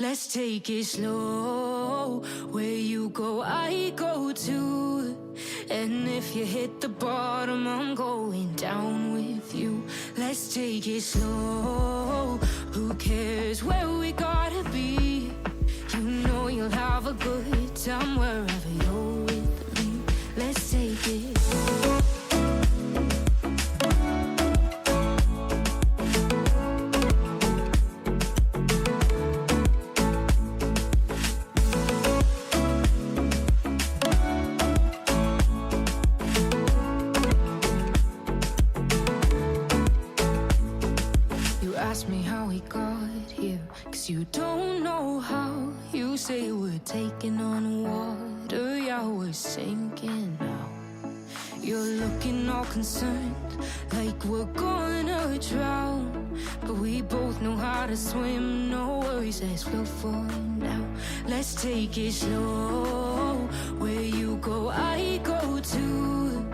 Let's take it slow. Where you go, I go too. And if you hit the bottom, I'm going down with you. Let's take it slow. Who cares where we gotta be? You know you'll have a good time wherever you're with me. Let's take it slow. Ask me how we got here, 'cause you don't know how. You say we're taking on water, yeah, we're sinking now. You're looking all concerned, like we're gonna drown. But we both know how to swim, no worries, let's float for now. Let's take it slow. Where you go, I go too.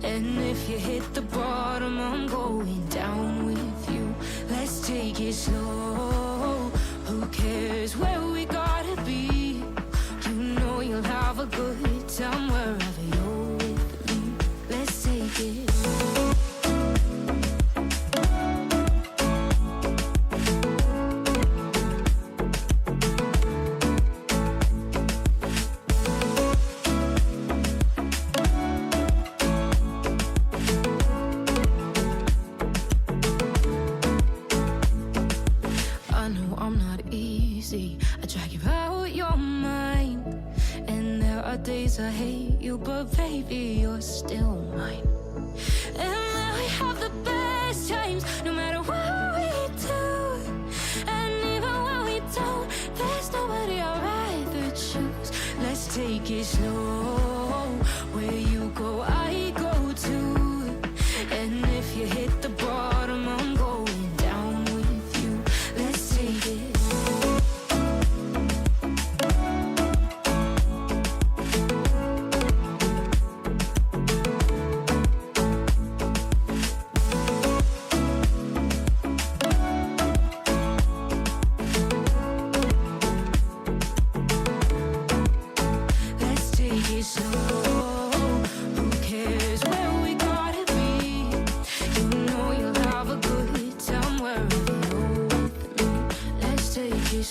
And if you hit the bottom, I'm going down with you. Let's take it slow. Who cares where we gotta be? You know you'll have a good time wherever you're with me. Let's take it slow. I drag you out your mind, and there are days I hate you, but baby, you're still mine. And now we have the best times, no matter what we do. And even when we don't, there's nobody I'd rather choose. Let's take it slow. Where you go, I go too. And if you hit the bottom, I'm going down with you. Let's take it.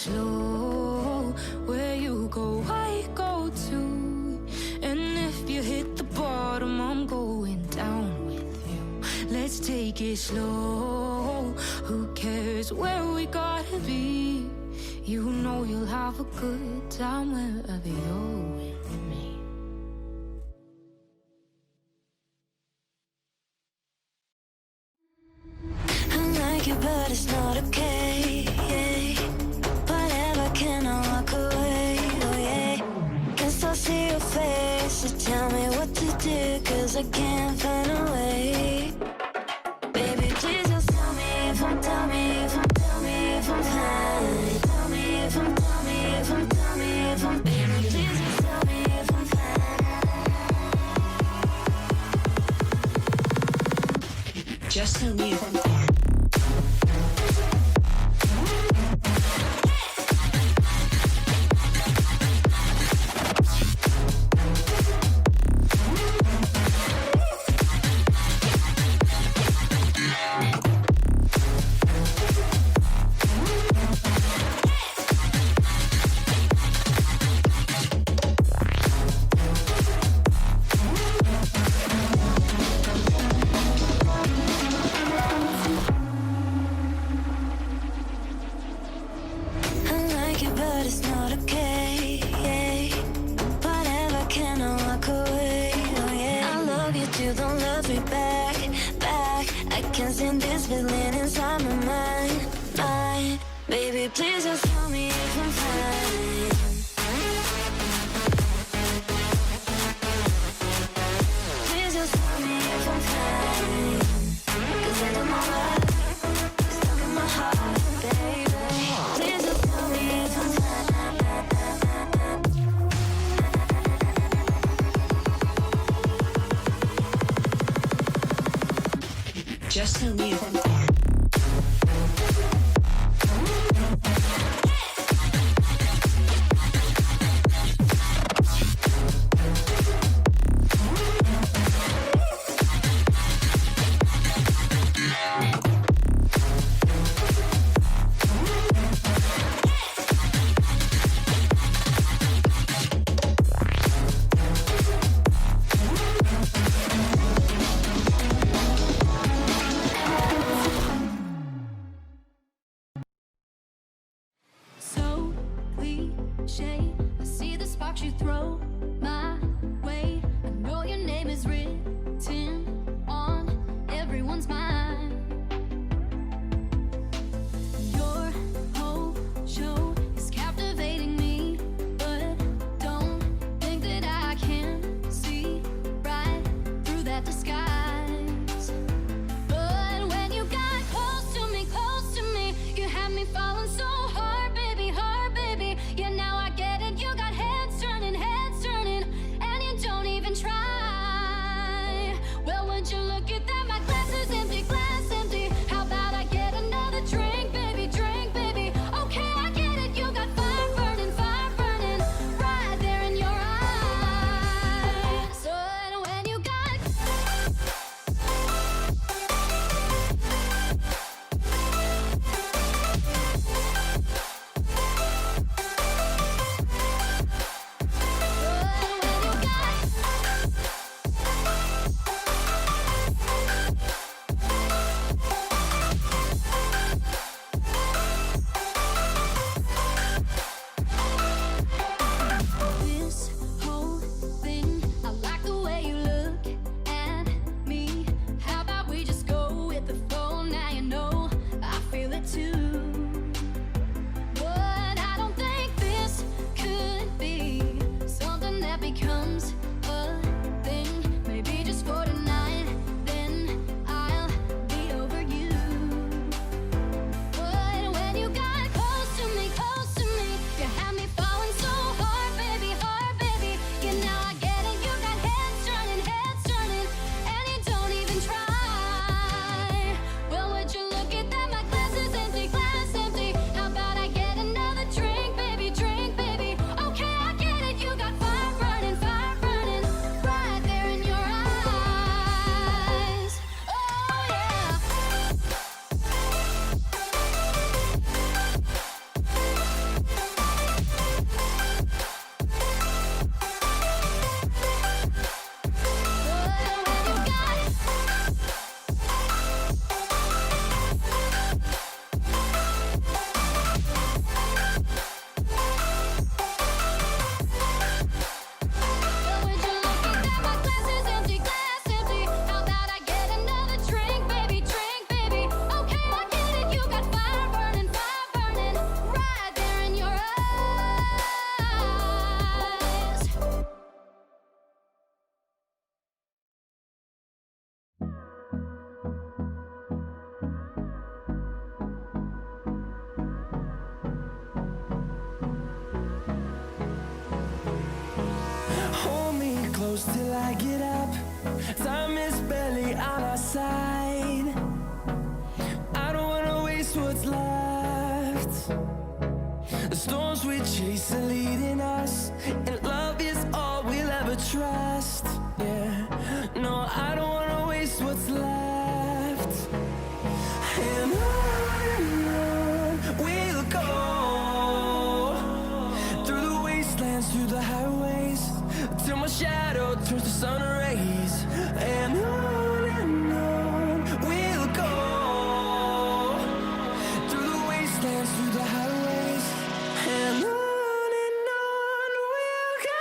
Slow, where you go, I go too. And if you hit the bottom, I'm going down with you. Let's take it slow. Who cares where we gotta be? You know you'll have a good time wherever you're with me. I like you, but it's not okay. Can I walk away? Oh yeah. Can still see your face, so tell me what to do, 'cause I can't find a way. Baby, please just tell me if I'm, tell me if I'm, tell me if I'm fine. Tell me if I'm, tell me if I'm, tell me if I'm. Baby, please just tell me if I'm fine. Just tell me if I'm fine. Please just tell me if I'm fine. Please just tell me if I'm fine. 'Cause I know my life is stuck in my heart, baby. Please just tell me if I'm fine. Just tell me if I'm fine. goes till I get up. Time is barely on our side. I don't wanna waste what's left. The storms we chase are leading us, and love is all we'll ever trust. Yeah, no, I don't wanna waste what's left. And on we'll go, through the wastelands, through the highways, till my shadow turns to sun rays. And on we'll go, through the wastelands, through the highways, and on we'll go.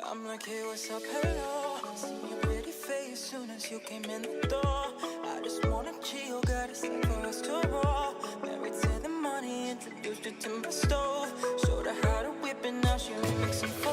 I'm like, hey, what's up, hello. Seen your pretty face soon as you came in the door. I just wanna chill, got a set for us to roll. Married to the money, introduced her to my stove. Showed her how to whip it, now she remixing.